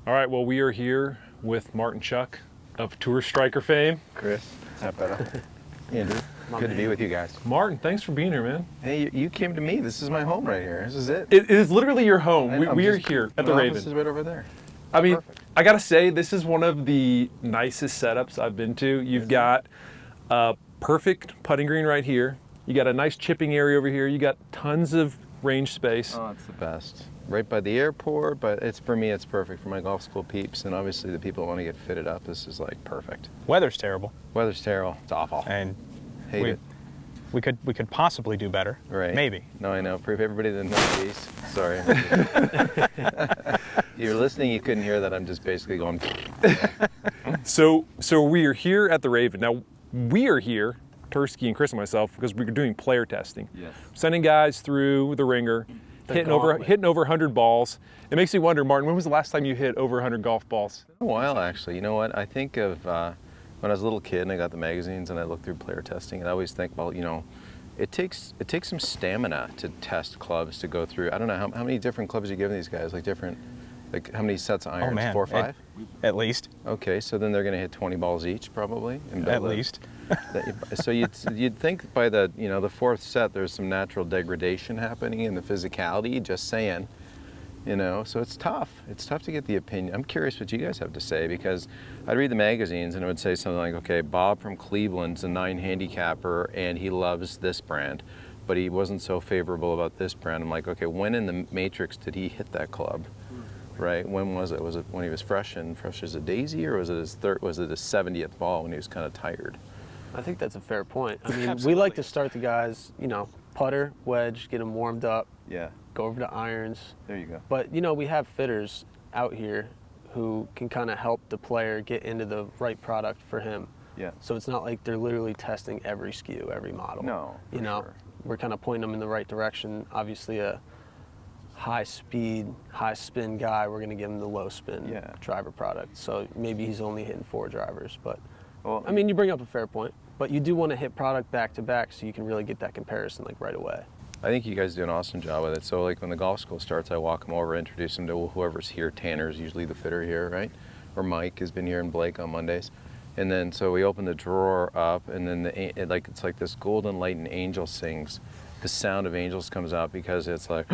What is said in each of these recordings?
All right, well, we are here with Martin Chuck of Tour Striker fame. Chris, is that better? Andrew, good to be with you guys. Martin, thanks for being here, man. Hey, you came to me. This is my home right here. This is it. It is literally your home. We are here at the Raven. This is right over there. I mean, Perfect. I gotta say, this is one of the nicest setups I've been to. You've got a perfect putting green right here. You got a nice chipping area over here. You got tons of range space. Oh, it's the best. Right by the airport, but for me, it's perfect for my golf school peeps, and obviously the people that want to get fitted up. This is like perfect. Weather's terrible. Weather's terrible. It's awful. And Hate it. We could possibly do better. Right. Maybe. No, I know. For everybody that knows, sorry. You're listening, you couldn't hear that. I'm just basically going. So we are here at the Raven. Now, we are here, Tursky and Kris and myself, because we're doing player testing. Yes. Sending guys through the ringer, hitting over 100 balls. It makes me wonder, Martin, when was the last time you hit over 100 golf balls? A while, actually. You know what? I think of when I was a little kid and I got the magazines and I looked through player testing, and I always think, well, you know, it takes some stamina to test clubs to go through. I don't know how many different clubs you give these guys, like how many sets of irons? Oh, man. 4 or 5? At least. Okay, so then they're going to hit 20 balls each, probably. At least. So you'd think by the fourth set there's some natural degradation happening in the physicality. Just saying. You know, so it's tough. It's tough to get the opinion. I'm curious what you guys have to say, because I'd read the magazines and it would say something like, okay, Bob from Cleveland's a 9 handicapper and he loves this brand, but he wasn't so favorable about this brand. I'm like, okay, when in the matrix did he hit that club? Right? When was it? Was it when he was fresh as a daisy, or was it his 70th ball when he was kind of tired? I think that's a fair point. I mean, we like to start the guys, putter, wedge, get them warmed up. Yeah. Go over to irons. There you go. But, we have fitters out here who can kind of help the player get into the right product for him. Yeah. So it's not like they're literally testing every SKU, every model. No, sure. We're kind of pointing them in the right direction. Obviously, a high speed, high spin guy, we're going to give him the low spin driver product. So maybe he's only hitting 4 drivers. But, well, I mean, you bring up a fair point. But you do want to hit product back to back so you can really get that comparison right away. I think you guys do an awesome job with it. So like when the golf school starts, I walk them over, introduce them to whoever's here. Tanner's usually the fitter here, right? Or Mike has been here, and Blake on Mondays. And then so we open the drawer up, and then it's like this golden light and angel sings. The sound of angels comes out because it's like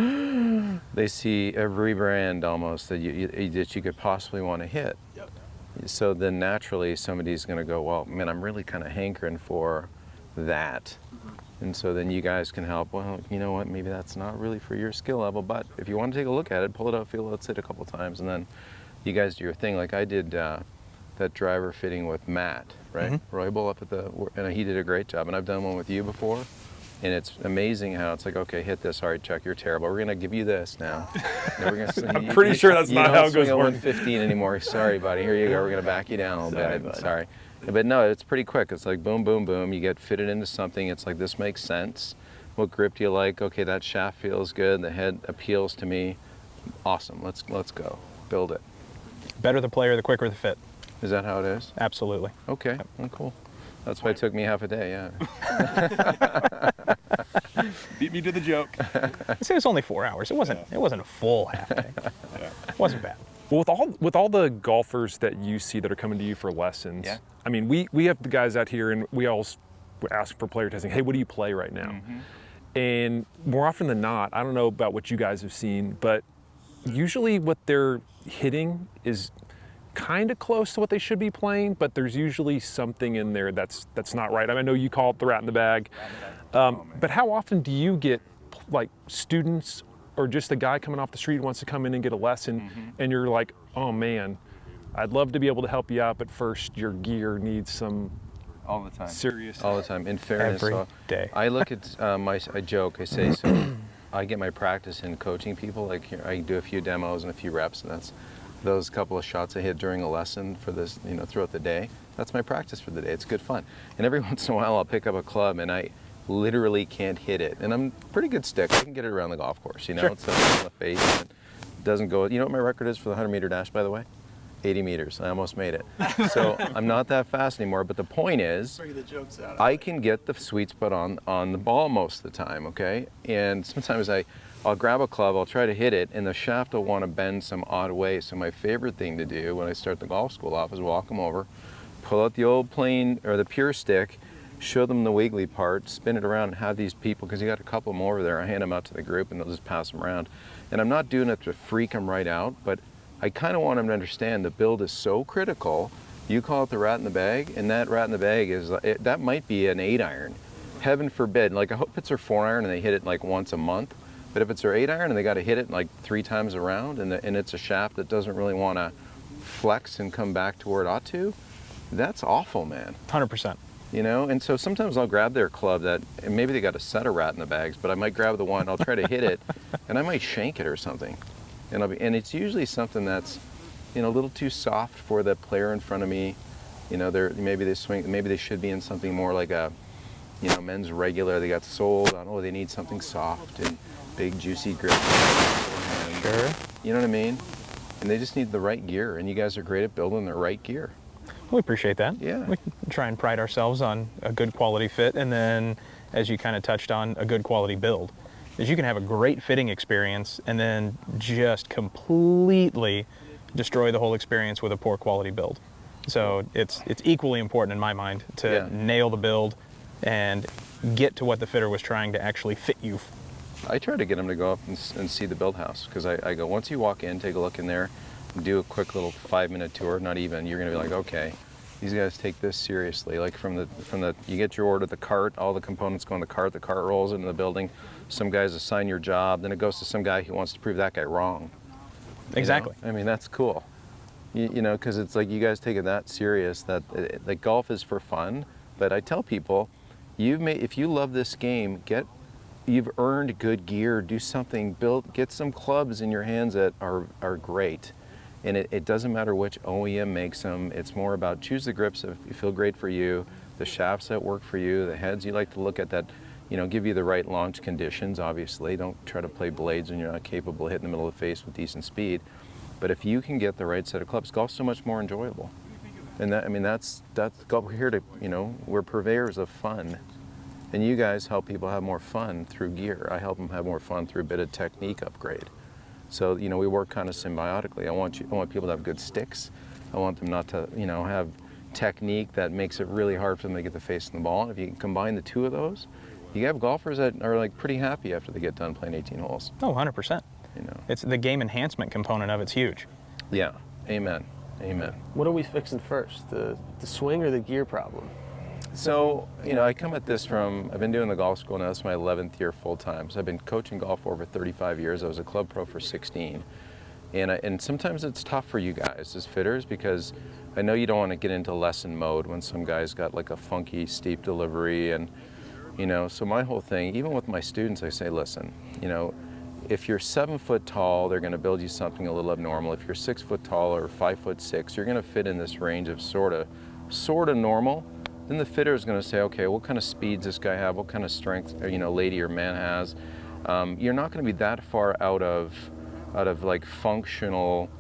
they see every brand almost that you could possibly want to hit. Yep. So then naturally somebody's going to go, well, man, I'm really kind of hankering for that. And so then you guys can help. Well, you know what? Maybe that's not really for your skill level, but if you want to take a look at it, pull it out, feel it, sit a couple times, and then you guys do your thing. Like I did that driver fitting with Matt, right? Mm-hmm. Roybal up and he did a great job. And I've done one with you before, and it's amazing how it's like, okay, hit this. All right, Chuck, you're terrible. We're gonna give you this now. I'm pretty sure that's not how it goes. You don't swing at 115 anymore. Sorry, buddy. Here you go. We're gonna back you down a little bit. Sorry. But no, it's pretty quick. It's like boom, boom, boom. You get fitted into something. It's like, this makes sense. What grip do you like? Okay, that shaft feels good. The head appeals to me. Awesome. Let's go. Build it. Better the player, the quicker the fit. Is that how it is? Absolutely. Okay. Yep. Oh, cool. That's why it took me half a day. Yeah. Beat me to the joke. It was only 4 hours. It wasn't a full half day. It wasn't bad. Well, with all the golfers that you see that are coming to you for lessons, I mean, we have the guys out here, and we all ask for player testing. Hey, what do you play right now? Mm-hmm. And more often than not, I don't know about what you guys have seen, but usually what they're hitting is kind of close to what they should be playing, but there's usually something in there that's not right. I mean, I know you call it the rat in the bag, but how often do you get like students or just a guy coming off the street who wants to come in and get a lesson, and you're like, oh man, I'd love to be able to help you out, but first your gear needs some all the time. Serious. All the time. In fairness, every day. I look at I joke. I say so. I get my practice in coaching people. Like I do a few demos and a few reps, and that's those couple of shots I hit during a lesson for this, throughout the day. That's my practice for the day. It's good fun. And every once in a while, I'll pick up a club and I literally can't hit it. And I'm a pretty good stick. I can get it around the golf course. Sure. It's on the face. And it doesn't go. You know what my record is for the 100-meter dash, by the way? 80 meters. I almost made it. So I'm not that fast anymore. But the point is, I can get the sweet spot on the ball most of the time, okay? And sometimes I I'll grab a club, I'll try to hit it, and the shaft will want to bend some odd way. So my favorite thing to do when I start the golf school off is walk them over, pull out the old plain or the pure stick, show them the wiggly part, spin it around, and have these people, because you got a couple more over there, I hand them out to the group and they'll just pass them around. And I'm not doing it to freak them right out, but I kind of want them to understand the build is so critical. You call it the rat in the bag, and that rat in the bag is, that might be an 8-iron. Heaven forbid, like I hope it's their 4-iron and they hit it like once a month, but if it's their 8-iron and they got to hit it like 3 times around, and it's a shaft that doesn't really want to flex and come back to where it ought to, that's awful, man. 100%. You know, and so sometimes I'll grab their club that, and maybe they got a set of rat in the bags, but I might grab the one, I'll try to hit it, and I might shank it or something. And it's usually something that's, you know, a little too soft for the player in front of me. You know, maybe they should be in something more like a, you know, men's regular. They got sold on, oh, they need something soft and big juicy grip. Sure. You know what I mean? And they just need the right gear, and you guys are great at building the right gear. We appreciate that. Yeah. We try and pride ourselves on a good quality fit, and then, as you kind of touched on, a good quality build. Is you can have a great fitting experience and then just completely destroy the whole experience with a poor quality build. So it's equally important in my mind to nail the build and get to what the fitter was trying to actually fit you. I try to get them to go up and see the build house, because I go, once you walk in, take a look in there, do a quick little 5-minute tour, not even, you're gonna be like, okay, these guys take this seriously. Like from the you get your order, the cart, all the components go in the cart rolls into the building, some guys assign your job, then it goes to some guy who wants to prove that guy wrong. Exactly. You know? I mean, that's cool. You know, because it's like you guys take it that serious, that like golf is for fun. But I tell people, if you love this game, you've earned good gear, do something, get some clubs in your hands that are great. And it doesn't matter which OEM makes them. It's more about choose the grips that feel great for you, the shafts that work for you, the heads you like to look at that, you know, give you the right launch conditions, obviously. Don't try to play blades when you're not capable of hitting the middle of the face with decent speed. But if you can get the right set of clubs, golf's so much more enjoyable. And that's golf. We're here to, you know, we're purveyors of fun. And you guys help people have more fun through gear. I help them have more fun through a bit of technique upgrade. So, you know, we work kind of symbiotically. I want people to have good sticks. I want them not to, you know, have technique that makes it really hard for them to get the face in the ball. And if you can combine the two of those, you have golfers that are like pretty happy after they get done playing 18 holes. Oh, 100%. You know, it's the game enhancement component of it's huge. Yeah. Amen. Amen. What are we fixing first, the swing or the gear problem? So, you know, I come at this I've been doing the golf school now, this is my 11th year full time. So I've been coaching golf for over 35 years. I was a club pro for 16. And sometimes it's tough for you guys as fitters, because I know you don't want to get into lesson mode when some guy's got like a funky, steep delivery. And, you know, so my whole thing, even with my students, I say, listen, you know, if you're 7 foot tall, they're going to build you something a little abnormal. If you're 6 foot tall or 5'6", you're going to fit in this range of sort of normal. Then the fitter is going to say, okay, what kind of speeds this guy have? What kind of strength, you know, lady or man has? You're not going to be that far out of like functional,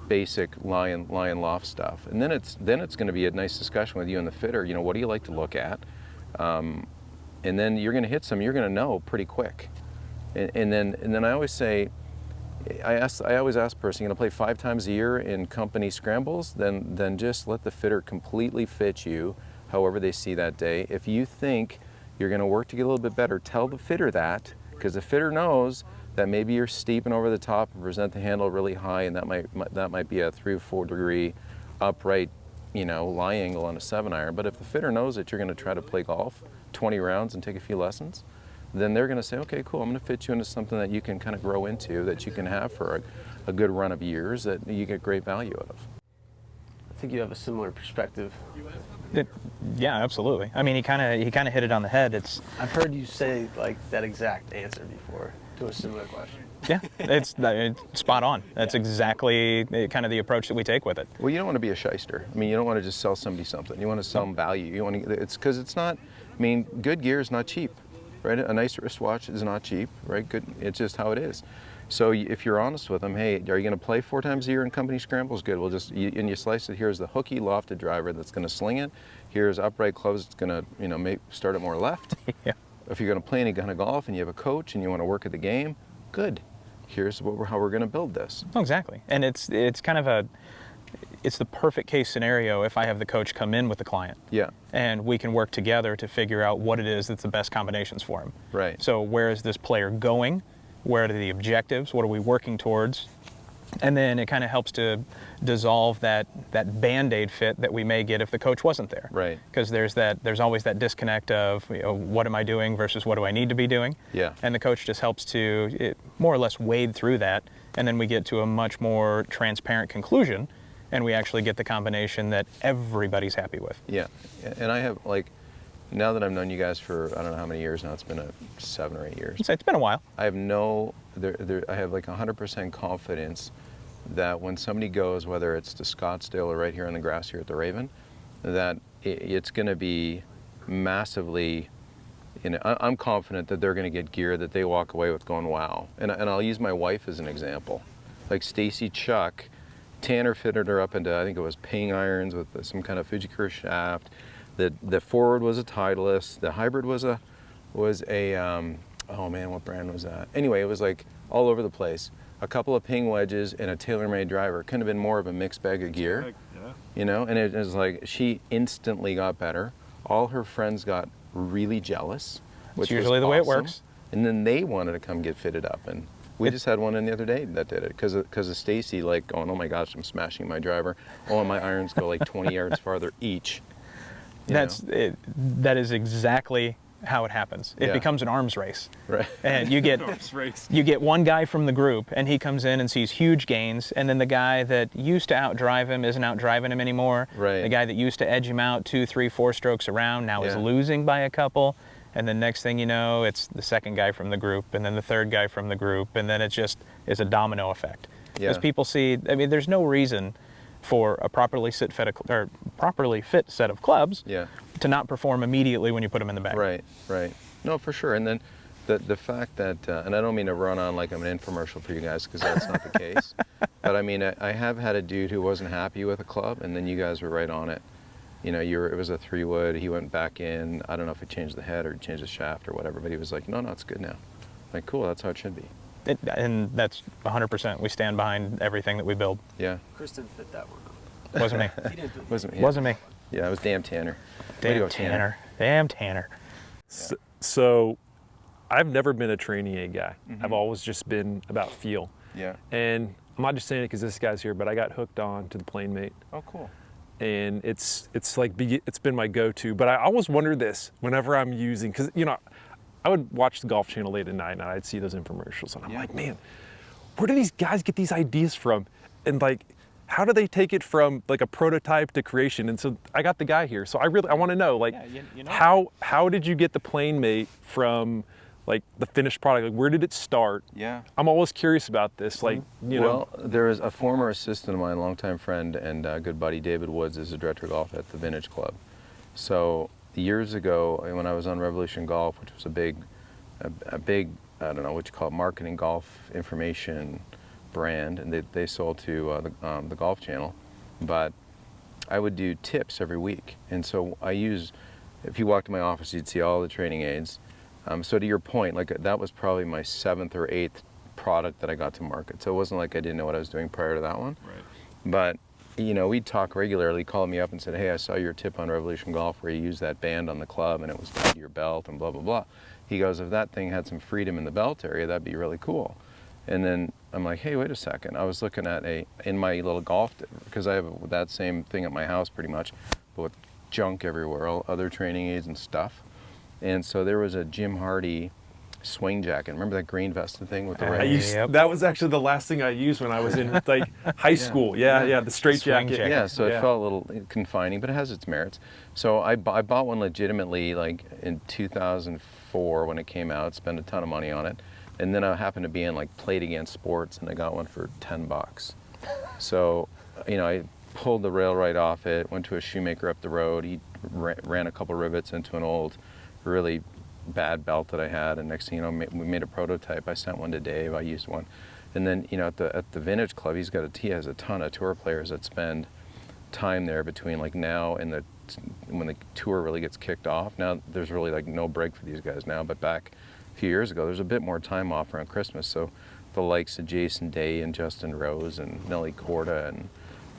basic lie and loft stuff. And then it's going to be a nice discussion with you and the fitter. You know, what do you like to look at? And then you're going to hit some. You're going to know pretty quick. And then I always say, I always ask the person, you're going to play 5 times a year in company scrambles? Then just let the fitter completely fit you however they see that day. If you think you're going to work to get a little bit better, tell the fitter that, because the fitter knows that maybe you're steeping over the top and present the handle really high, and that might be a 3 or 4 degree upright, you know, lie angle on a 7-iron. But if the fitter knows that you're going to try to play golf 20 rounds and take a few lessons, then they're going to say, okay, cool, I'm going to fit you into something that you can kind of grow into, that you can have for a good run of years, that you get great value out of. I think you have a similar perspective. Yeah, absolutely. I mean, he kind of hit it on the head. I've heard you say like that exact answer before to a similar question. Yeah, it's spot on. That's exactly kind of the approach that we take with it. Well, you don't want to be a shyster. I mean, you don't want to just sell somebody something. You want to sell them value. You want to, it's because it's not, I mean, good gear is not cheap, right? A nice wristwatch is not cheap, right? Good, it's just how it is. So if you're honest with them, hey, are you going to play 4 times a year in company scrambles? Good. We'll just, and you slice it. Here's the hooky lofted driver that's going to sling it. Here's upright clubs that's going to, you know, start it more left. Yeah. If you're going to play any kind of golf and you have a coach and you want to work at the game, good. Here's how we're going to build this. Oh, exactly. And it's kind of it's the perfect case scenario if I have the coach come in with the client. Yeah. And we can work together to figure out what it is that's the best combinations for him. Right. So where is this player going? Where are the objectives? What are we working towards? And then it kind of helps to dissolve that Band-Aid fit that we may get if the coach wasn't there. Right. Because there's always that disconnect of, what am I doing versus what do I need to be doing? Yeah. And the coach just helps to more or less wade through that, and then we get to a much more transparent conclusion, and we actually get the combination that everybo's happy with. Yeah. And I have, like, now that I've known you guys for, I don't know how many years now, it's been 7 or 8 years. It's been a while. I have I have like 100% confidence that when somebody goes, whether it's to Scottsdale or right here on the grass here at the Raven, that it's going to be massively, I'm confident that they're going to get gear that they walk away with going, wow. And I'll use my wife as an example. Like Stacy Chuck, Tanner fitted her up into, I think it was ping irons with some kind of Fujikura shaft. The forward was a Titleist. The hybrid was a oh man, what brand was that? Anyway, it was like all over the place. A couple of ping wedges and a tailor-made driver. It couldn't have been more of a mixed bag of gear. Yeah. And it was like she instantly got better. All her friends got really jealous, which It's usually the way it works. And then they wanted to come get fitted up, and we just had one in the other day that did it because of Stacy, like going, oh my gosh, I'm smashing my driver. Oh, and my irons go like 20 yards farther each. That is exactly how it happens. It becomes an arms race. Right. And you get one guy from the group, and he comes in and sees huge gains, and then the guy that used to outdrive him isn't outdriving him anymore. Right. The guy that used to edge him out 2, 3, 4 strokes around now is losing by a couple, and then next thing you know, it's the second guy from the group, and then the third guy from the group, and then it's a domino effect. Because people see, there's no reason for a properly fit set of clubs to not perform immediately when you put them in the bag. Right. No, for sure. And then the fact that, and I don't mean to run on like I'm an infomercial for you guys because that's not the case, but I mean, I have had a dude who wasn't happy with a club, and then you guys were right on it. It was a 3-wood, he went back in, I don't know if he changed the head or changed the shaft or whatever, but he was like, no, it's good now. I'm like, cool, that's how it should be. And that's 100%. We stand behind everything that we build. Yeah. Chris didn't fit that one up. Wasn't me. He didn't fit Wasn't me. Wasn't me. Yeah, it was damn Tanner. Way to Damn go, Tanner. Damn Tanner. So I've never been a training aid guy. I've always just been about feel. Yeah. And I'm not just saying it because this guy's here, but I got hooked on to the PlaneMate. Oh, cool. And it's been my go-to. But I always wonder this whenever I'm using, because I would watch the Golf Channel late at night and I'd see those infomercials, and I'm like, man, where do these guys get these ideas from? And like, how do they take it from like a prototype to creation? And so I got the guy here. So I want to know, like, how did you get the PlaneMate from like the finished product? Like, where did it start? Yeah. I'm always curious about this. Like, Well, there is a former assistant of mine, longtime friend and good buddy, David Woods, is a director of golf at the Vintage Club. So years ago, when I was on Revolution Golf, which was a big, I don't know what you call it, marketing golf information brand, and they sold to the Golf Channel, but I would do tips every week. And so if you walked to my office, you'd see all the training aids. So to your point, like that was probably my 7th or 8th product that I got to market. So it wasn't like I didn't know what I was doing prior to that one. Right. But we'd talk regularly, called me up and said, hey, I saw your tip on Revolution Golf where you used that band on the club and it was tied to your belt and blah, blah, blah. He goes, if that thing had some freedom in the belt area, that'd be really cool. And then I'm like, hey, wait a second. I was looking at in my little golf, because I have that same thing at my house pretty much, but with junk everywhere, all other training aids and stuff. And so there was a Jim Hardy swing jacket. Remember that green vested thing with the red? That was actually the last thing I used when I was in like high school. Yeah, the straight jacket. Yeah, so it felt a little confining, but it has its merits. So I bought one legitimately like in 2004 when it came out, spent a ton of money on it. And then I happened to be in like Plate Against Sports, and I got one for $10. So, I pulled the rail right off it, went to a shoemaker up the road. He ran a couple rivets into an old, really bad belt that I had, and next thing you know, we made a prototype. I sent one to Dave. I used one, and then at the Vintage Club, he has a ton of tour players that spend time there between like now and when the tour really gets kicked off. Now there's really like no break for these guys now, but back few years ago, there's a bit more time off around Christmas. So the likes of Jason Day and Justin Rose and Nelly Corda and,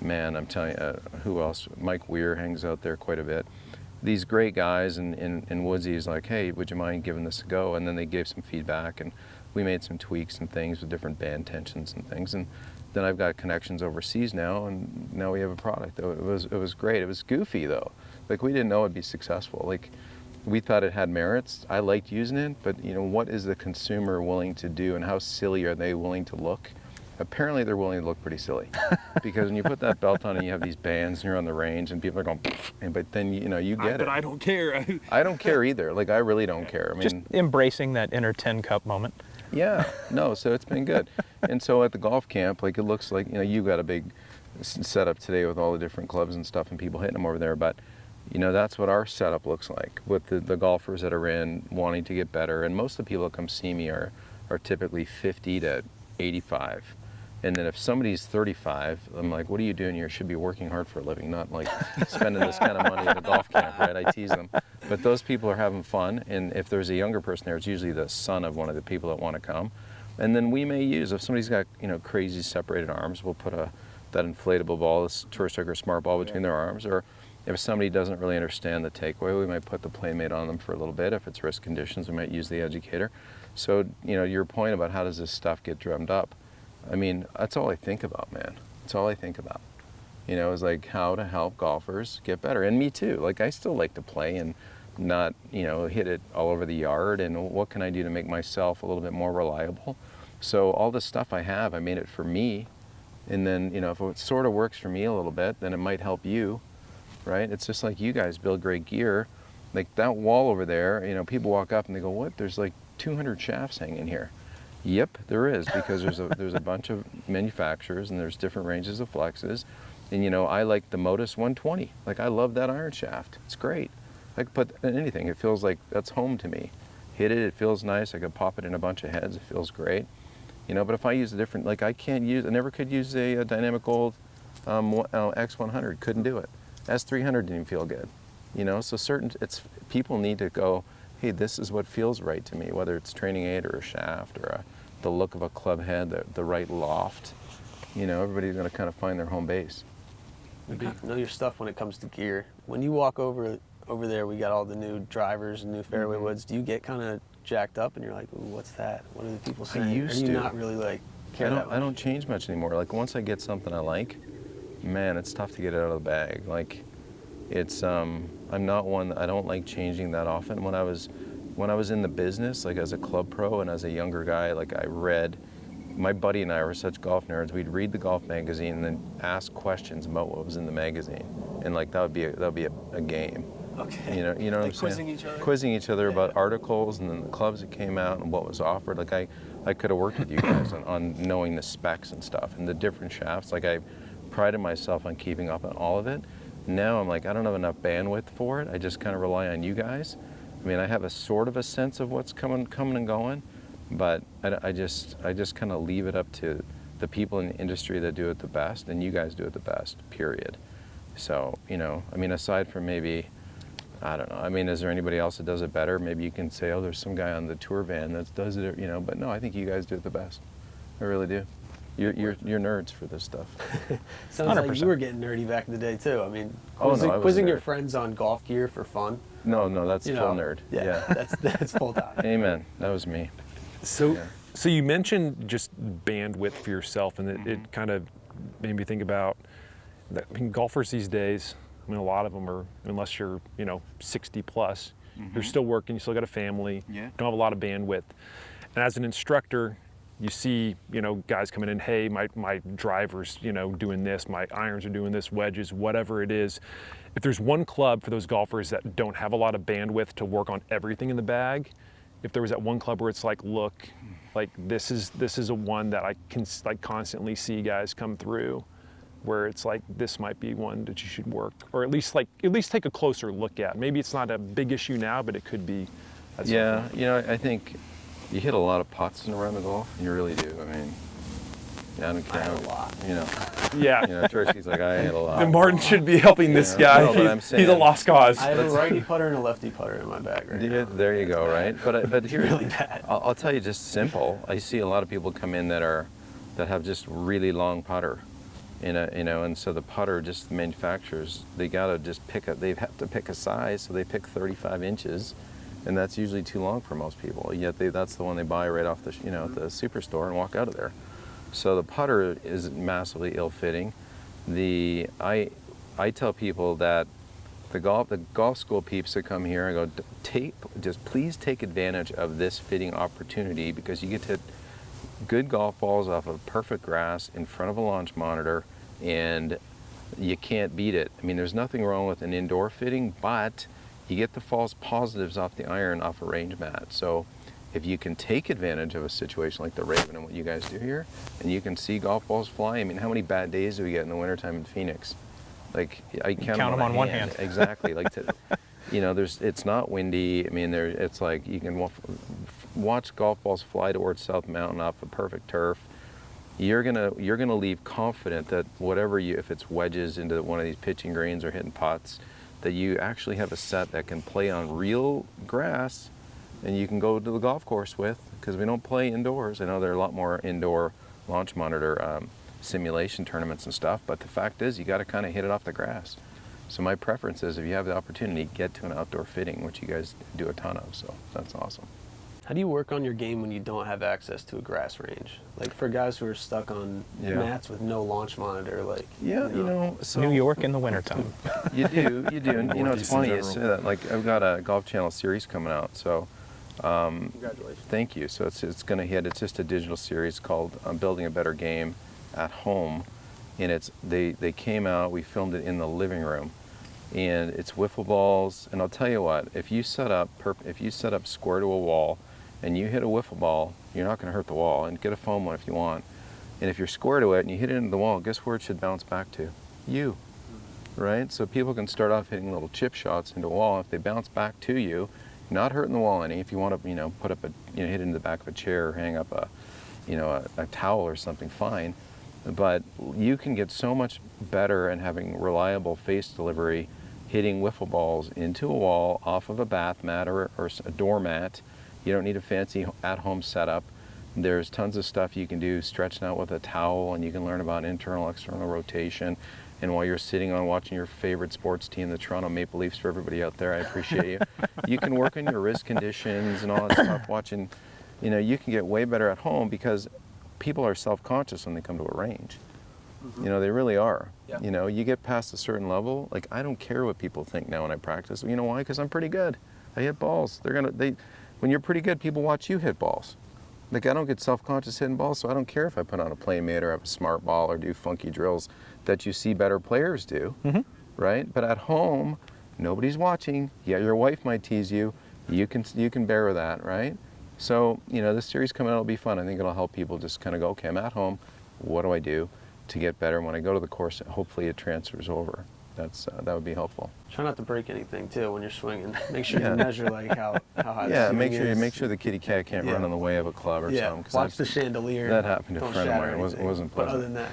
man, I'm telling you, who else? Mike Weir hangs out there quite a bit. These great guys, and Woodsy's like, hey, would you mind giving this a go? And then they gave some feedback, and we made some tweaks and things with different band tensions and things. And then I've got connections overseas now, and now we have a product. It was great. It was goofy though. Like, we didn't know it'd be successful. Like, we thought it had merits. I liked using it, but you know, what is the consumer willing to do, and how silly are they willing to look? Apparently they're willing to look pretty silly, because when you put that belt on and you have these bands and you're on the range and people are going, but then you get it. But I don't care. I don't care either. Like, I really don't care. I mean, just embracing that inner 10 cup moment. Yeah, no, so it's been good. And so at the golf camp, like, it looks like, you got a big setup today with all the different clubs and stuff and people hitting them over there, but that's what our setup looks like with the golfers that are in wanting to get better. And most of the people that come see me are typically 50 to 85. And then if somebody's 35, I'm like, what are you doing here? You should be working hard for a living, not like spending this kind of money at a golf camp, right? I tease them. But those people are having fun. And if there's a younger person there, it's usually the son of one of the people that want to come. And then we may use, if somebody's got, crazy separated arms, we'll put that inflatable ball, this Tursky or Smart ball between their arms. Or if somebody doesn't really understand the takeaway, we might put the Playmate on them for a little bit. If it's risk conditions, we might use the Educator. So, your point about how does this stuff get drummed up, I mean, that's all I think about, man. That's all I think about. Is like how to help golfers get better. And me too. Like, I still like to play and not, hit it all over the yard. And what can I do to make myself a little bit more reliable? So all the stuff I have, I made it for me. And then, if it sort of works for me a little bit, then it might help you, right? It's just like you guys build great gear. Like that wall over there, people walk up and they go, what? There's like 200 shafts hanging here. Yep, there is, because there's a bunch of manufacturers and there's different ranges of flexes. And I like the Modus 120. Like, I love that iron shaft. It's great. I could put in anything. It feels like that's home to me. Hit it, it feels nice. I could pop it in a bunch of heads. It feels great. But if I use a different, like, I never could use a Dynamic Gold X100. Couldn't do it. S300 didn't even feel good. So people need to go, hey, this is what feels right to me, whether it's training aid or a shaft or the look of a club head, the right loft. Everybody's going to kind of find their home base. Know your stuff when it comes to gear. When you walk over there, we got all the new drivers and new fairway woods. Do you get kind of jacked up and you're like, ooh, what's that? What are the people saying? I used to. Not really like care that much? I don't change much anymore. Like, once I get something I like, man, it's tough to get it out of the bag. Like, it's I'm not one. I don't like changing that often. When I was in the business, like as a club pro and as a younger guy, like, I read. My buddy and I were such golf nerds. We'd read the golf magazine and then ask questions about what was in the magazine, and like that would be a game. Okay. You know what I'm saying? Quizzing each other. Quizzing each other about articles and then the clubs that came out and what was offered. Like, I could have worked with you guys on knowing the specs and stuff and the different shafts. Like, I prided myself on keeping up on all of it. Now I'm like, I don't have enough bandwidth for it. I just kind of rely on you guys. I mean, I have a sort of a sense of what's coming and going, but I just kind of leave it up to the people in the industry that do it the best, and you guys do it the best, period. So, I mean, aside from maybe, I don't know, I mean, is there anybody else that does it better? Maybe you can say, oh, there's some guy on the tour van that does it, but no, I think you guys do it the best. I really do. You're nerds for this stuff. Sounds 100%. like you were getting nerdy back in the day too. I mean, I was quizzing a your nerd. friends on golf gear for fun. No, that's full nerd. Yeah. That's full time. Amen. That was me. So you mentioned just bandwidth for yourself, and it kind of made me think about that. I mean, golfers these days, I mean, a lot of them are, unless you're 60 plus, you're still working, you still got a family, don't have a lot of bandwidth. And as an instructor, you see, guys coming in, hey, my driver's, doing this, my irons are doing this, wedges, whatever it is. If there's one club for those golfers that don't have a lot of bandwidth to work on everything in the bag, if there was that one club where it's like, look, like this is a one that I can like constantly see guys come through, where it's like, this might be one that you should work, or at least take a closer look at. Maybe it's not a big issue now, but it could be. Yeah, I think you hit a lot of putts in around the golf, you really do. I mean, I don't care. I hit a lot. You know, Yeah. Tursky's like, I hit a lot. And Martin should be helping this guy. No, but I'm He's saying- a lost cause. I have a righty putter and a lefty putter in my bag right now. There you go, right? But here, Really bad. I'll tell you, just simple. I see a lot of people come in that have just really long putter, and so the putter, just the manufacturers, they gotta just they have to pick a size, so they pick 35 inches, and that's usually too long for most people. Yet that's the one they buy right off the at the superstore and walk out of there. So the putter is massively ill-fitting. I tell people that the golf school peeps that come here, I go, please take advantage of this fitting opportunity, because you get to hit good golf balls off of perfect grass in front of a launch monitor, and you can't beat it. I mean, there's nothing wrong with an indoor fitting, but you get the false positives off the iron off a range mat. So if you can take advantage of a situation like the Raven and what you guys do here, and you can see golf balls fly. I mean, how many bad days do we get in the wintertime in Phoenix? Like, I count them on one hand. Exactly. Like, it's not windy. I mean, it's like you can watch golf balls fly towards South Mountain off a perfect turf. You're gonna leave confident that if it's wedges into one of these pitching greens or hitting putts, that you actually have a set that can play on real grass, and you can go to the golf course with, because we don't play indoors. I know there are a lot more indoor launch monitor simulation tournaments and stuff, but the fact is, you got to kind of hit it off the grass. So my preference is, if you have the opportunity, get to an outdoor fitting, which you guys do a ton of, so that's awesome. How do you work on your game when you don't have access to a grass range? Like, for guys who are stuck on mats with no launch monitor, like... Yeah, so... New York in the wintertime. You do. And it's funny you say that. Like, I've got a Golf Channel series coming out, so... Congratulations. Thank you. So it's going to hit. It's just a digital series called Building a Better Game at Home, and they came out. We filmed it in the living room, and it's wiffle balls. And I'll tell you what, if you set up square to a wall, and you hit a wiffle ball, you're not going to hurt the wall. And get a foam one if you want. And if you're square to it and you hit it into the wall, guess where it should bounce back to? You, right? So people can start off hitting little chip shots into a wall. If they bounce back to you, not hurting the wall any. If you want to, put up hit it in the back of a chair or hang up a towel or something, fine. But you can get so much better at having reliable face delivery, hitting wiffle balls into a wall off of a bath mat or a doormat. You don't need a fancy at-home setup. There's tons of stuff you can do stretching out with a towel, and you can learn about internal, external rotation. And while you're sitting on watching your favorite sports team, the Toronto Maple Leafs, for everybody out there, I appreciate you. You can work on your wrist conditions and all that stuff. Watching, you can get way better at home, because people are self-conscious when they come to a range. Mm-hmm. They really are. Yeah. You get past a certain level. Like, I don't care what people think now when I practice. You know why? Because I'm pretty good. I hit balls. When you're pretty good, people watch you hit balls. Like, I don't get self-conscious hitting balls, so I don't care if I put on a Playmate or have a smart ball or do funky drills that you see better players do, right? But at home, nobody's watching. Yeah, your wife might tease you. You can bear that, right? So, this series coming out will be fun. I think it'll help people just kind of go, okay, I'm at home. What do I do to get better? And when I go to the course, hopefully it transfers over. That would be helpful. Try not to break anything too when you're swinging. Make sure you measure like how high. Yeah, the ceiling make sure the kitty cat can't run in the way of a club or something. Watch the chandelier. That happened to a Don't friend of shatter mine. It wasn't pleasant. But other than that,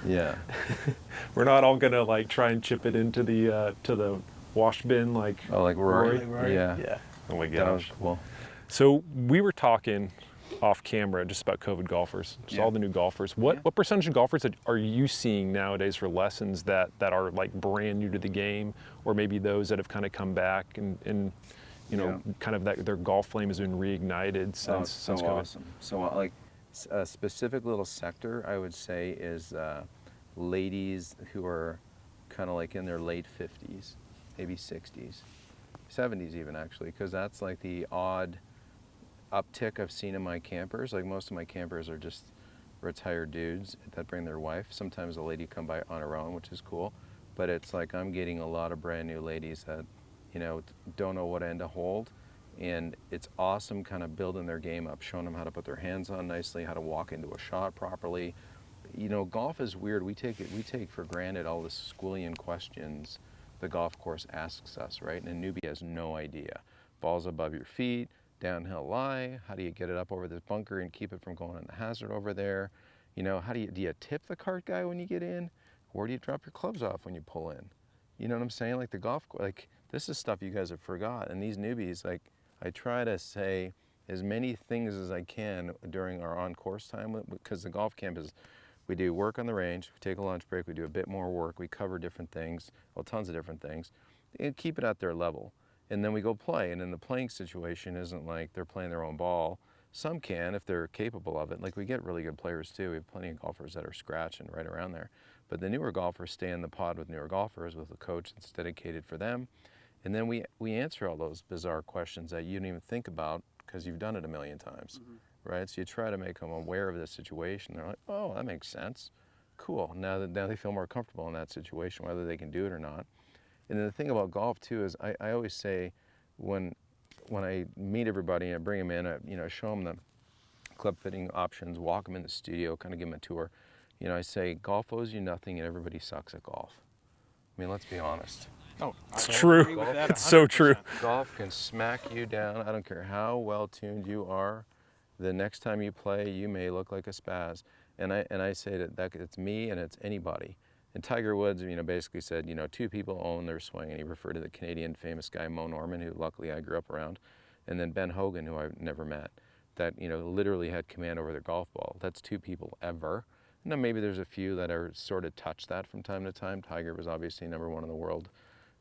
yeah. We're not all gonna like try and chip it into the wash bin like. Oh, like Rory. Like Rory? Yeah. Oh my That was gosh. cool. So we were talking off camera just about COVID golfers, just all the new golfers. What percentage of golfers are you seeing nowadays for lessons that are like brand new to the game, or maybe those that have kind of come back and kind of that their golf flame has been reignited since COVID? Awesome. So like a specific little sector I would say is ladies who are kind of like in their late 50s, maybe 60s, 70s even actually, because that's like the odd uptick I've seen in my campers. Like, most of my campers are just retired dudes that bring their wife. Sometimes a lady come by on her own, which is cool. But it's like I'm getting a lot of brand new ladies that, don't know what end to hold. And it's awesome kind of building their game up, showing them how to put their hands on nicely, how to walk into a shot properly. Golf is weird. We take for granted all the schooling questions the golf course asks us, right? And a newbie has no idea. Balls above your feet, downhill lie, how do you get it up over this bunker and keep it from going in the hazard over there? You know, do you tip the cart guy when you get in? Or do you drop your clubs off when you pull in? You know what I'm saying? Like the golf, like this is stuff you guys have forgot. And these newbies, like I try to say as many things as I can during our on-course time, because the golf camp is, we do work on the range, we take a lunch break, we do a bit more work, we cover different things, well, tons of different things, and keep it at their level. And then we go play, and then the playing situation isn't like they're playing their own ball. Some can if they're capable of it. Like we get really good players too. We have plenty of golfers that are scratching right around there. But the newer golfers stay in the pod with newer golfers with a coach that's dedicated for them. And then we answer all those bizarre questions that you didn't even think about because you've done it a million times, right? So you try to make them aware of the situation. They're like, oh, that makes sense. Cool. Now they feel more comfortable in that situation, whether they can do it or not. And then the thing about golf too is I always say when I meet everybody and I bring them in, I show them the club fitting options, walk them in the studio, kind of give them a tour. You know, I say golf owes you nothing and everybody sucks at golf. I mean, let's be honest. Oh, It's true. It's so true. Golf can smack you down. I don't care how well tuned you are. The next time you play, you may look like a spaz. And I say that it's me and it's anybody. And Tiger Woods, basically said, two people own their swing, and he referred to the Canadian famous guy Moe Norman, who luckily I grew up around, and then Ben Hogan, who I've never met, that literally had command over their golf ball. That's two people ever. Now maybe there's a few that are sort of touch that from time to time. Tiger was obviously number one in the world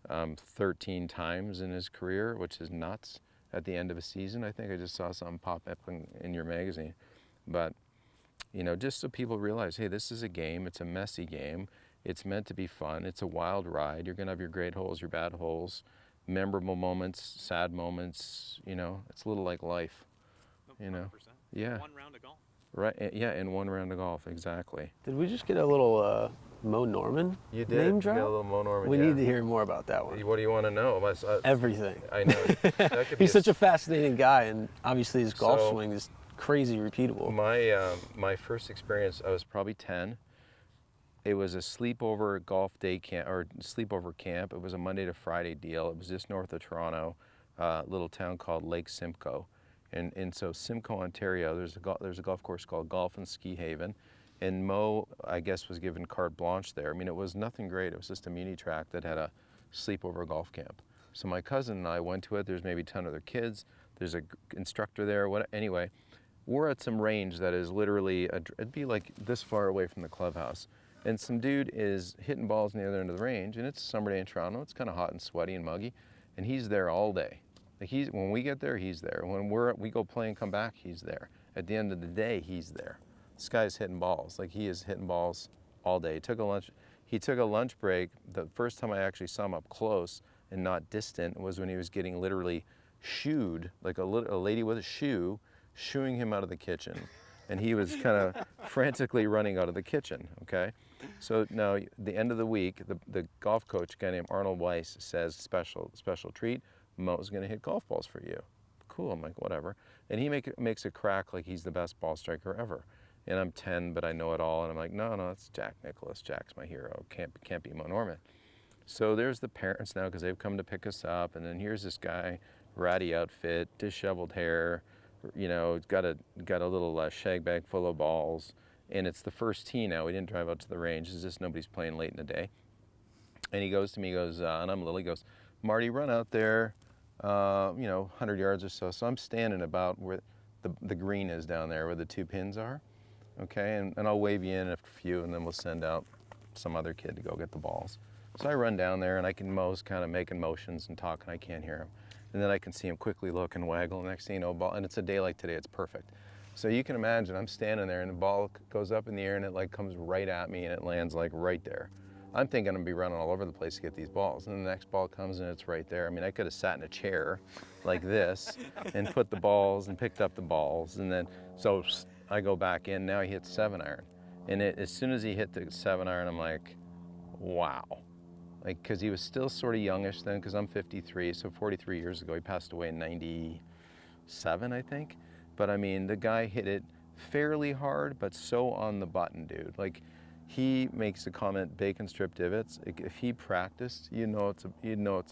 13 times in his career, which is nuts. At the end of a season, I think I just saw something pop up in your magazine, but just so people realize, hey, this is a game. It's a messy game. It's meant to be fun. It's a wild ride. You're gonna have your great holes, your bad holes, memorable moments, sad moments. It's a little like life. 100%. Yeah. One round of golf. Right. Yeah, in one round of golf, exactly. Did we just get a little Moe Norman You did. name You drop? got a little Moe Norman. We yeah. need to hear more about that one. What do you want to know? Everything. I know. That could be He's such a fascinating guy, and obviously his golf So- swing is crazy repeatable. My first experience, I was probably 10. It was a sleepover golf day camp, or sleepover camp. It was a Monday to Friday deal. It was just north of Toronto, a little town called Lake Simcoe. And so Simcoe, Ontario, there's a golf course called Golf and Ski Haven. And Moe, I guess, was given carte blanche there. I mean, it was nothing great. It was just a muni track that had a sleepover golf camp. So my cousin and I went to it. There's maybe 10 other kids. There's an instructor there. Anyway, we're at some range that is literally, it'd be like this far away from the clubhouse. And some dude is hitting balls near the other end of the range, and it's a summer day in Toronto. It's kind of hot and sweaty and muggy, and he's there all day. Like when we get there, he's there. When we go play and come back, he's there. At the end of the day, he's there. This guy's hitting balls. Like he is hitting balls all day. He took a lunch break. The first time I actually saw him up close and not distant was when he was getting literally shooed, like a lady with a shoe, shooing him out of the kitchen. And he was kind of frantically running out of the kitchen, okay? So now, the end of the week, the golf coach, a guy named Arnold Weiss, says, special treat, Mo's gonna hit golf balls for you. Cool, I'm like, whatever. And he makes a crack like he's the best ball striker ever. And I'm 10, but I know it all. And I'm like, no, it's Jack Nicklaus. Jack's my hero. Can't be Moe Norman. So there's the parents now, because they've come to pick us up. And then here's this guy, ratty outfit, disheveled hair, got a little shag bag full of balls, and it's the first tee now. We didn't drive out to the range. It's just nobody's playing late in the day. And he goes to me, and I'm little, he goes, Marty, run out there, 100 yards or so. So I'm standing about where the green is down there, where the two pins are, okay? And I'll wave you in a few, and then we'll send out some other kid to go get the balls. So I run down there, and Mo's kind of making motions and talking. I can't hear him. And then I can see him quickly look and waggle. Next thing you know, ball, and it's a day like today, it's perfect. So you can imagine I'm standing there and the ball goes up in the air and it like comes right at me and it lands like right there. I'm thinking I'm gonna be running all over the place to get these balls. And then the next ball comes and it's right there. I mean, I could have sat in a chair like this and put the balls and picked up the balls. And then, so I go back in, now he hits 7-iron. And as soon as he hit the 7-iron, I'm like, wow. Like, because he was still sort of youngish then, because I'm 53, so 43 years ago. He passed away in 97, I think. But I mean, the guy hit it fairly hard, but so on the button, dude. Like, he makes a comment, bacon strip divots. If he practiced, it's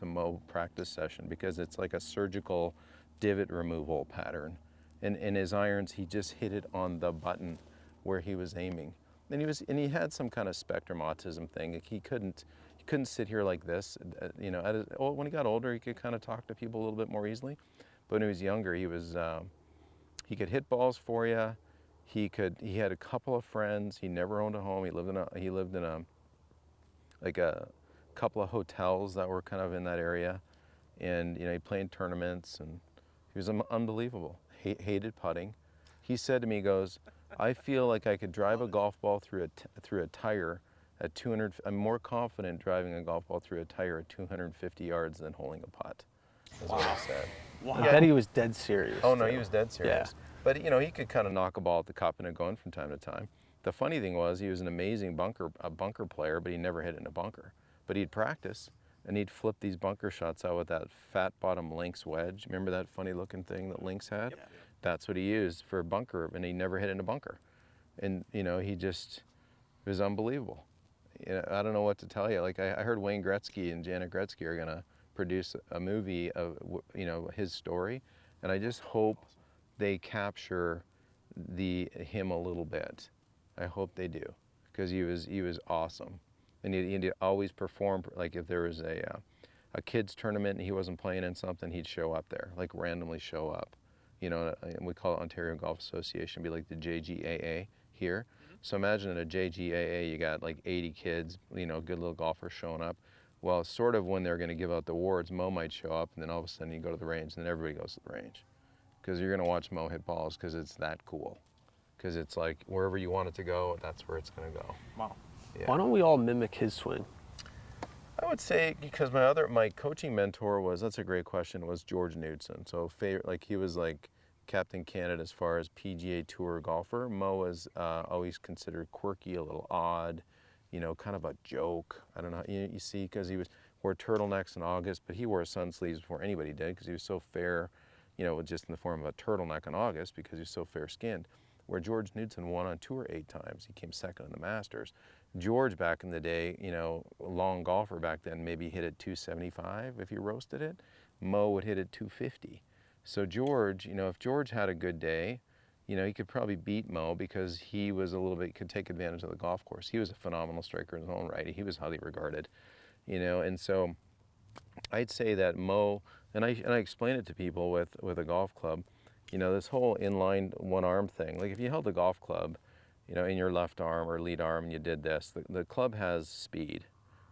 a Moe practice session, because it's like a surgical divot removal pattern. And his irons, he just hit it on the button. where he was aiming. And he had some kind of spectrum autism thing. Like he couldn't sit here like this. You know, when he got older, he could kind of talk to people a little bit more easily. But when he was younger, he could hit balls for you. He had a couple of friends. He never owned a home. He lived in a couple of hotels that were kind of in that area, and you know, he played in tournaments, and he was unbelievable. Hated putting. He said to me, he goes, I feel like I could drive a golf ball through a tire at 200. I'm more confident driving a golf ball through a tire at 250 yards than holding a putt. That's what he said. Wow. I bet he was dead serious. Oh no, he was dead serious. Yeah. But you know, he could kind of knock a ball at the cup and it going from time to time. The funny thing was, he was an amazing bunker player, but he never hit in a bunker. But he'd practice, and he'd flip these bunker shots out with that fat bottom Lynx wedge. Remember that funny looking thing that Lynx had? Yep. That's what he used for a bunker, and he never hit in a bunker. And you know, it was unbelievable. You know, I don't know what to tell you. Like I heard Wayne Gretzky and Janet Gretzky are gonna produce a movie of, you know, his story, and I just hope they capture him a little bit. I hope they do, because he was awesome, and he'd always perform. Like if there was a kids tournament and he wasn't playing in something, he'd show up there, like randomly show up. You know, and we call it Ontario Golf Association, be like the JGAA here. So imagine at a JGAA, you got like 80 kids, you know, good little golfers showing up. Well, sort of when they're going to give out the awards, Moe might show up, and then all of a sudden you go to the range, and then everybody goes to the range, because you're going to watch Moe hit balls, because it's that cool. Because it's like wherever you want it to go, that's where it's going to go. Wow. Yeah. Why don't we all mimic his swing? I would say because my coaching mentor that's a great question, was George Knudson. So like he was like Captain Canada as far as PGA Tour golfer. Moe was always considered quirky, a little odd, you know, kind of a joke. I don't know, you see, because he wore turtlenecks in August, but he wore sun sleeves before anybody did, because he was so fair, you know, just in the form of a turtleneck in August, because he was so fair-skinned. Where George Knudson won on tour 8 times. He came second in the Masters. George back in the day, you know, a long golfer back then, maybe hit it 275 if you roasted it. Moe would hit it 250. So George, you know, if George had a good day, you know, he could probably beat Moe, because he was could take advantage of the golf course. He was a phenomenal striker in his own right. He was highly regarded, you know, and so I'd say that Moe, and I explain it to people with a golf club, you know, this whole inline one arm thing. Like if you held a golf club, you know, in your left arm or lead arm, and you did this, the club has speed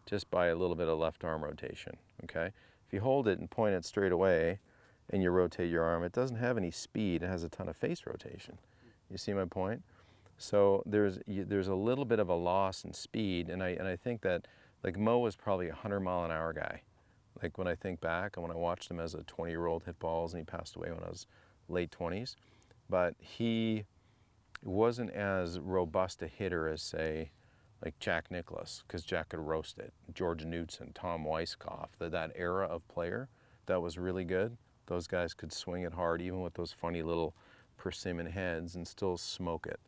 just by a little bit of left arm rotation, okay? If you hold it and point it straight away and you rotate your arm, it doesn't have any speed, it has a ton of face rotation. You see my point? So there's a little bit of a loss in speed, and I think that, like, Moe was probably a 100-mile-an-hour guy. Like when I think back and when I watched him as a 20-year-old hit balls, and he passed away when I was late 20s, but he wasn't as robust a hitter as, say, like Jack Nicklaus, because Jack could roast it. George Knudson, Tom Weiskopf, that era of player that was really good. Those guys could swing it hard, even with those funny little persimmon heads, and still smoke it,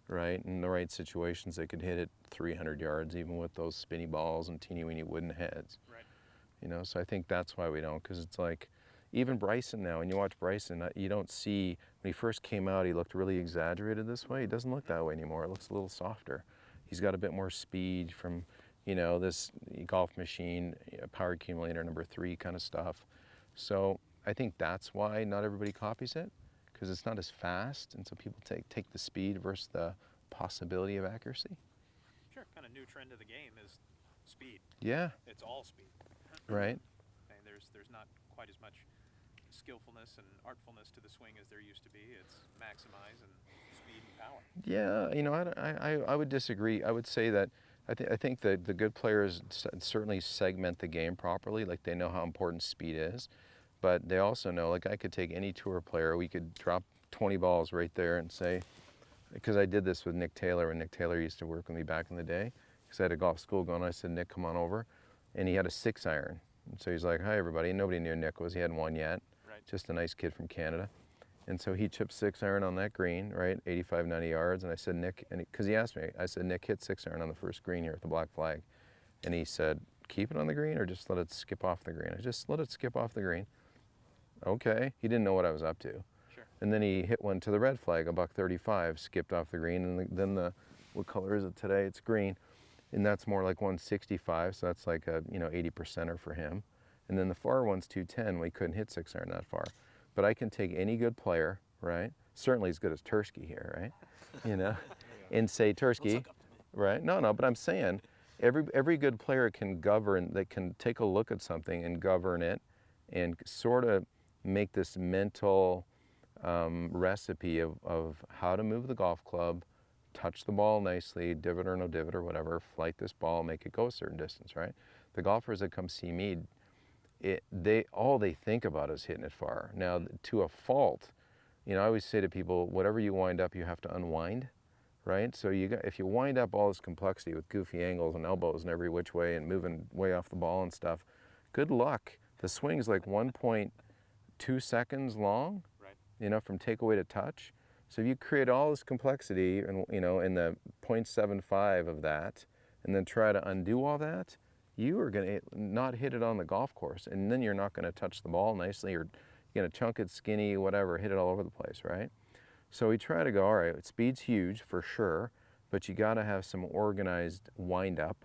right? In the right situations, they could hit it 300 yards, even with those spinny balls and teeny-weeny wooden heads. Right. You know, so I think that's why we don't, because it's like, even Bryson now, when you watch Bryson, you don't see, when he first came out, he looked really exaggerated this way. He doesn't look that way anymore. It looks a little softer. He's got a bit more speed from, you know, this golf machine, power accumulator number 3 kind of stuff. So I think that's why not everybody copies it, because it's not as fast, and so people take the speed versus the possibility of accuracy. Sure, kind of new trend of the game is speed. Yeah. It's all speed. Right. And there's not quite as much skillfulness and artfulness to the swing as there used to be. It's maximize and speed and power. Yeah, you know, I would disagree. I would say that I think that the good players certainly segment the game properly. Like, they know how important speed is, but they also know, like, I could take any tour player, we could drop 20 balls right there and say, because I did this with Nick Taylor, when Nick Taylor used to work with me back in the day, because I had a golf school going. I said, Nick, come on over, and he had a 6-iron. And so he's like, hi everybody. Nobody knew Nick was. He hadn't won yet. Right. Just a nice kid from Canada. And so he chipped 6-iron on that green, right, 85, 90 yards. And I said, Nick, because he asked me, I said, Nick, hit 6-iron on the first green here at the black flag. And he said, keep it on the green or just let it skip off the green? I just let it skip off the green. Okay. He didn't know what I was up to. Sure. And then he hit one to the red flag, $135, skipped off the green, and then what color is it today? It's green, and that's more like 165, so that's like a 80%er for him. And then the far one's 210. We couldn't hit 6 iron that far, but I can take any good player, right? Certainly as good as Tursky here, right? And say, Tursky, right? No, but I'm saying every good player can govern. They can take a look at something and govern it, and sort of make this mental recipe of how to move the golf club, touch the ball nicely, divot or no divot or whatever, flight this ball, make it go a certain distance, right? The golfers that come see me, all they think about is hitting it far. Now, to a fault, I always say to people, whatever you wind up, you have to unwind, right? So if you wind up all this complexity with goofy angles and elbows and every which way and moving way off the ball and stuff, good luck. The swing's like 1.2 seconds long, from takeaway to touch. So if you create all this complexity and in the 0.75 of that, and then try to undo all that, you are going to not hit it on the golf course, and then you're not going to touch the ball nicely, or you're going to chunk it skinny, whatever, hit it all over the place, right? So we try to go, all right, speed's huge for sure, but you got to have some organized wind up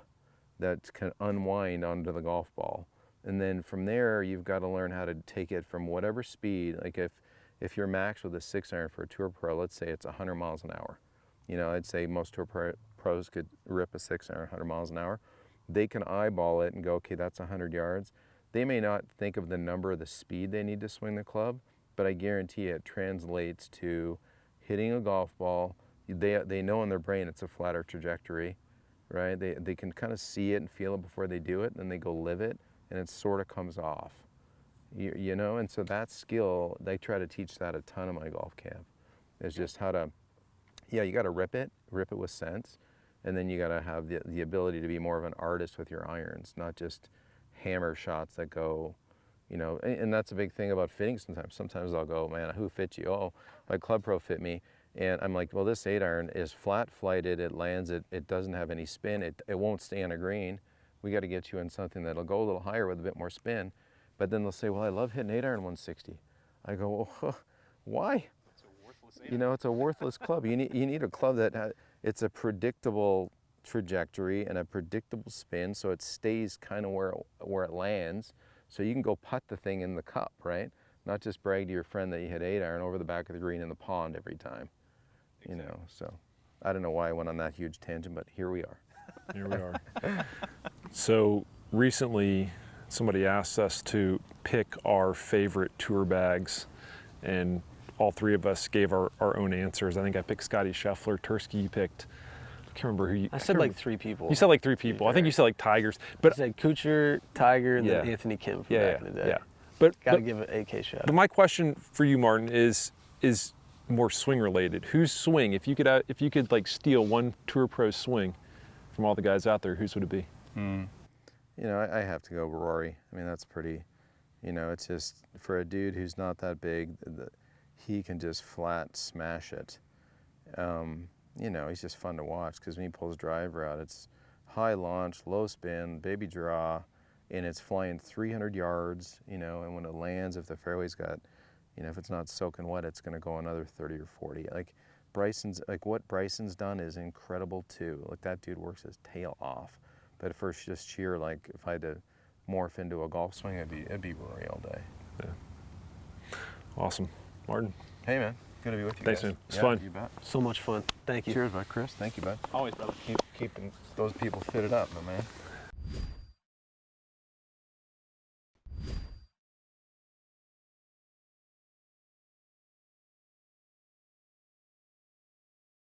that can unwind onto the golf ball. And then from there, you've got to learn how to take it from whatever speed. Like if you're max with a 6 iron for a tour pro, let's say it's 100 miles an hour. I'd say most tour pros could rip a 6 iron 100 miles an hour. They can eyeball it and go, okay, that's 100 yards. They may not think of the number of the speed they need to swing the club, but I guarantee it translates to hitting a golf ball. They know in their brain it's a flatter trajectory, right? They can kind of see it and feel it before they do it, and then they go live it, and it sort of comes off. And so that skill, they try to teach that a ton of my golf camp. Is just how to, you got to rip it with sense, and then you got to have the ability to be more of an artist with your irons, not just hammer shots that go, and that's a big thing about fitting sometimes. Sometimes I'll go, man, who fit you? Oh, my club pro fit me. And I'm like, well, this 8 iron is flat flighted, it lands, it doesn't have any spin, it won't stay on a green. We got to get you in something that'll go a little higher with a bit more spin. But then they'll say, well, I love hitting 8 iron 160. I go, well, why? It's a worthless 8 iron. It's a worthless club. You need a club that it's a predictable trajectory and a predictable spin, so it stays kind of where it lands, so you can go putt the thing in the cup, right? Not just brag to your friend that you hit 8 iron over the back of the green in the pond every time. Exactly. So I don't know why I went on that huge tangent, but here we are. Here we are. So recently, somebody asked us to pick our favorite tour bags, and all three of us gave our own answers. I think I picked Scotty Scheffler. Tursky, you picked, I can't remember who you... I said like 3 people. You said like 3 people. I think you said like Tigers. But I said Kuchar, Tiger, and then Anthony Kim from back in the day. Yeah. But Got to give an AK shot. But my question for you, Martin, is more swing related. Whose swing, if you could like steal one tour pro swing from all the guys out there, whose would it be? I have to go Rory. I mean, that's pretty, it's just, for a dude who's not that big, he can just flat smash it. He's just fun to watch, because when he pulls driver out, it's high launch, low spin, baby draw, and it's flying 300 yards, and when it lands, if the fairway's got, if it's not soaking wet, it's going to go another 30 or 40. What Bryson's done is incredible too. Like, that dude works his tail off. But for just sheer, if I had to morph into a golf swing, it'd be Rory all day. Yeah. Awesome. Martin. Hey, man. Good to be with you. Thanks, guys. man. It's fun. You bet. So much fun. Thank you. Cheers, bud. Chris, thank you, bud. Always, brother. Keep keeping those people fitted up, my man.